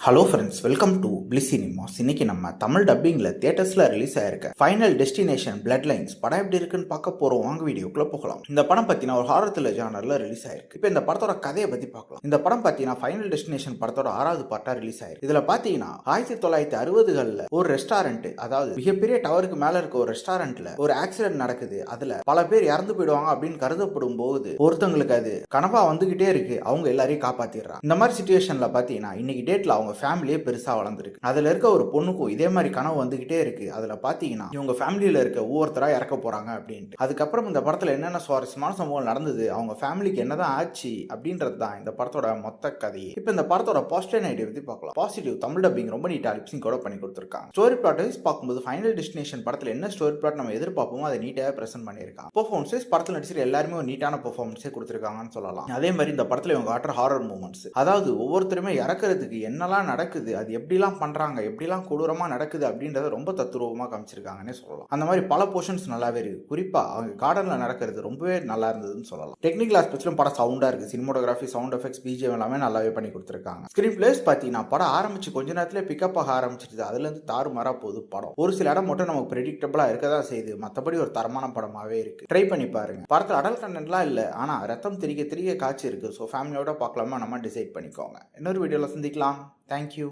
Hello friends, welcome to bliss cinemas. இன்னைக்கு நம்ம தமிழ் டப்பிங்கில் தியேட்டர்ஸில் ரிலீஸ் ஆயிருக்க ஃபைனல் டெஸ்டினேஷன் பிளட் லைன்ஸ் படம் எப்படி இருக்குன்னு பார்க்க போகிறோம். வாங்க வீடியோக்குள்ள போகலாம். இந்த படம் பார்த்தீங்கன்னா ஒரு ஹாரர் த்ரில்லர் ஜானரில் ரிலீஸ் ஆயிருக்கு. இப்போ இந்த படத்தோட கதையை பற்றி பார்க்கலாம். இந்த படம் பார்த்தீங்கன்னா ஃபைனல் டெஸ்டினேஷன் படத்தோட 6வது பார்ட்டாக ரிலீஸ் ஆயிருக்கு. இதில் பார்த்தீங்கன்னா 1960களில் ஒரு ரெஸ்டாரண்ட், அதாவது மிகப்பெரிய டவருக்கு மேலே இருக்க ஒரு ரெஸ்டாரண்ட்ல ஒரு ஆக்சிடென்ட் நடக்குது. அதில் பல பேர் இறந்து போயிடுவாங்க அப்படின்னு கருதப்படும் போது ஒருத்தவங்களுக்கு அது கனவா வந்துகிட்டே இருக்கு. அவங்க எல்லாரையும் காப்பாத்திடுறாங்க. இந்த மாதிரி சிச்சுவேஷன்ல பார்த்தீங்கன்னா இன்னைக்கு டேட்ல அவங்க ஃபேமிலியே பெருசா வளர்ந்துருக்கு. அதுல இருக்க ஒரு பொண்ணுக்கும் இதே மாதிரி கனவு வந்துகிட்டே இருக்கு. அதுல பாத்தீங்கன்னா இவங்க ஃபேமிலியில இருக்க ஒவ்வொருத்தரா இறக்க போறாங்க அப்படின்ட்டு. அதுக்கப்புறம் இந்த படத்துல என்னென்ன சுவாரஸ்யமான சம்பவங்கள் நடந்தது, அவங்க ஃபேமிலிக்கு என்னதான் ஆச்சு அப்படின்றது தான் இந்த படத்தோட மொத்த கதையே. இப்போ இந்த படத்தோட பாசிட்டிவ் நெகட்டிவ் பத்தி பார்க்கலாம். பாசிட்டிவ், தமிழ் டப்பிங் ரொம்ப நீட்டா லிப்சிங் கூட பண்ணி கொடுத்துருக்காங்க. ஸ்டோரி பிளாட் வைஸ் பார்க்கும்போது ஃபைனல் டெஸ்டினேஷன் படத்துல என்ன ஸ்டோரி பிளாட் நம்ம எதிர்பார்ப்போமோ அதை நீட்டாக பிரசன்ட் பண்ணியிருக்காங்க. பெர்ஃபார்மன்ஸ் வைஸ் படத்துல நடிச்சிருக்க எல்லாருமே ஒரு நீட்டான பெர்ஃபார்மன்ஸே கொடுத்துருக்காங்கன்னு சொல்லலாம். அதே மாதிரி இந்த படத்துல இவங்க காட்டுற ஹாரர் மூமெண்ட்ஸ், அதாவது ஒவ்வொருத்தருமே இறக்குறதுக்கு என்னெல்லாம் நடக்குது, அது எப்படிலாம் பண்றாங்க, எப்படிலாம் கொடூரமா நடக்குது அப்படின்றத ரொம்ப தத்துரூபமா காமிச்சிருக்காங்கன்னே சொல்லலாம். அந்த மாதிரி பல போர்ஷன்ஸ் நல்லாவே இருக்கு. குறிப்பா அவங்க கார்டன்ல நடக்கிறது ரொம்பவே நல்லா இருந்ததுன்னு சொல்லலாம். டெக்னிக்கல் ஆஸ்பெக்ட்ஸ்லும் படம் சவுண்டா இருக்கு. சினிமோட்டோகிராஃபி, சவுண்ட் எஃபெக்ட்ஸ், பிஜிஎம் எல்லாமே நல்லாவே பண்ணி கொடுத்துருக்காங்க. ஸ்கிரீன் பிளேஸ் பார்த்தீங்கன்னா படம் ஆரம்பிச்சு கொஞ்ச நேரத்துல பிக்கப் ஆக ஆரம்பிச்சிருது. அதுல இருந்து தாறுமாறா போகுது படம். ஒரு சில இடம் மட்டும் நமக்கு ப்ரெடிக்டபிளா இருக்கதான் செய்யுது. மற்றபடி ஒரு தரமான படமாவே இருக்கு. ட்ரை பண்ணி பாருங்க. படத்தில் அடல்ட் கண்டென்ட்லாம் இல்லை, ஆனா ரத்தம் திரிக்க திரிக்க காட்சி இருக்கு. ஸோ ஃபேமிலியோட பார்க்கலாமா நம்ம டிசைட் பண்ணிக்கோங்க. இன்னொரு வீடியோல சந்திக்கலாம். தேங்க்யூ.